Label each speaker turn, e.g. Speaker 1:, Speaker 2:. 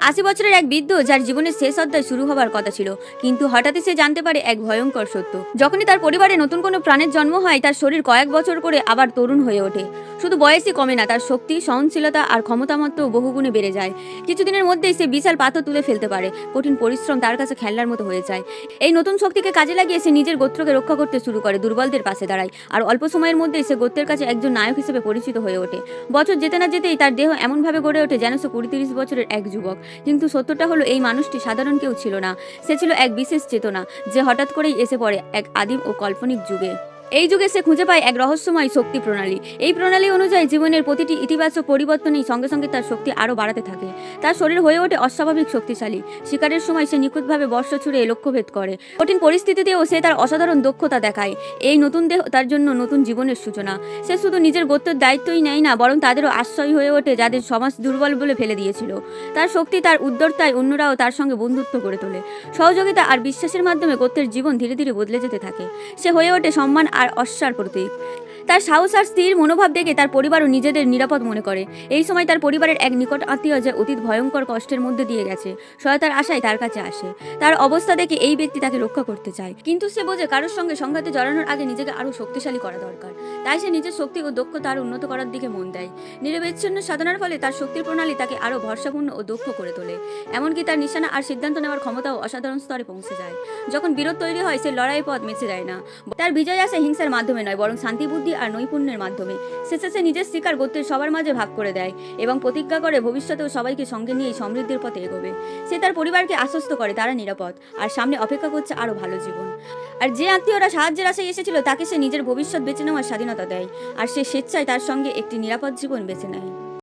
Speaker 1: ৮০ বছরের এক বৃদ্ধ, যার জীবনের শেষ অধ্যায় শুরু হবার কথা ছিল, কিন্তু হঠাৎই সে জানতে পারে এক ভয়ঙ্কর সত্য। যখনই তার পরিবারে নতুন কোনো প্রাণের জন্ম হয়, তার শরীর কয়েক বছর করে আবার তরুণ হয়ে ওঠে। শুধু বয়সই কমে না, তার শক্তি, সহনশীলতা আর ক্ষমতামাত্রাও বহুগুণে বেড়ে যায়। কিছুদিনের মধ্যেই সে বিশাল পাথর তুলে ফেলতে পারে। কঠিন পরিশ্রম তার কাছে খেলনার মতো হয়ে যায়। এই নতুন শক্তিকে কাজে লাগিয়ে সে নিজের গোত্রকে রক্ষা করতে শুরু করে, দুর্বলদের পাশে দাঁড়ায়, আর অল্প সময়ের মধ্যেই সে গোত্রের কাছে একজন নায়ক হিসেবে পরিচিত হয়ে ওঠে। বছর যেতে না যেতেই তার দেহ এমনভাবে গড়ে ওঠে যেন সে ২০-৩০ বছরের এক যুবক। কিন্তু সত্যটা হলো, এই মানুষটি সাধারণ কেউ ছিল না। সে ছিল এক বিশেষ চেতনা, যে হঠাৎ করেই এসে পড়ে এক আদিম ও কাল্পনিক যুগে। এই যুগে সে খুঁজে পায় এক রহস্যময় শক্তি প্রণালী। এই প্রণালী অনুযায়ী জীবনের প্রতিটি ইতিবাচক পরিবর্তনই সঙ্গে সঙ্গে তার শক্তি আরও বাড়াতে থাকে। তার শরীর হয়ে ওঠে অস্বাভাবিক শক্তিশালী। শিকারের সময় সে নিখুঁতভাবে বর্ষ ছুড়ে লক্ষ্যভেদ করে। কঠিন পরিস্থিতিতেও সে তার অসাধারণ দক্ষতা দেখায়। এই নতুন দেহ তার জন্য নতুন জীবনের সূচনা। সে শুধু নিজের গোত্রের দায়িত্বই নেয় না, বরং তাদেরও আশ্রয় হয়ে ওঠে, যাদের সমাজ দুর্বল বলে ফেলে দিয়েছিল। তার শক্তি, তার উদ্যর্তায় অন্যরাও তার সঙ্গে বন্ধুত্ব গড়ে তোলে। সহযোগিতা আর বিশ্বাসের মাধ্যমে গোত্রের জীবন ধীরে ধীরে বদলে যেতে থাকে। সে হয়ে ওঠে সম্মান আর অশ্বার প্রতীক। তার সাহস আর স্থির মনোভাব দেখে তার পরিবারও নিজেদের নিরাপদ মনে করে। এই সময় তার পরিবারের এক নিকট আত্মীয়, যে অতীত ভয়ঙ্কর কষ্টের মধ্যে দিয়ে গেছে, সহায়তার আশায় তার কাছে আসে। তার অবস্থা দেখে এই ব্যক্তি তাকে রক্ষা করতে চায়, কিন্তু সে বোঝে কারোর সঙ্গে সংঘাতে জড়ানোর আগে নিজেকে আরও শক্তিশালী করা দরকার। তাই সে নিজের শক্তি ও দক্ষতা আরও উন্নত করার দিকে মন দেয়। নিরবিচ্ছিন্ন সাধনার ফলে তার শক্তির প্রণালী তাকে আরও ভরসাপূর্ণ ও দক্ষ করে তোলে। এমনকি তার নিশানা আর সিদ্ধান্ত নেওয়ার ক্ষমতাও অসাধারণ স্তরে পৌঁছে যায়। যখন বিরোধ তৈরি হয়, সে লড়াইয়ের পথ বেছে দেয় না। তার বিজয় আসে হিংসার মাধ্যমে নয়, বরং শান্তি, বুদ্ধি আর নৈপুণ্যের মাধ্যমে। শেষে সে নিজের শিকার গোত্রের সবার মাঝে ভাগ করে দেয় এবং প্রতিজ্ঞা করে ভবিষ্যতেও সবাইকে সঙ্গে নিয়ে সমৃদ্ধির পথে এগোবে। সে তার পরিবারকে আশ্বস্ত করে তারা নিরাপদ, আর সামনে অপেক্ষা করছে আরও ভালো জীবন। আর যে আত্মীয়রা সাহায্যের আশায় এসেছিল, তাকে সে নিজের ভবিষ্যৎ বেছে নেওয়ার স্বাধীনতা দেয়, আর সে স্বেচ্ছায় তার সঙ্গে একটি নিরাপদ জীবন বেছে নেয়।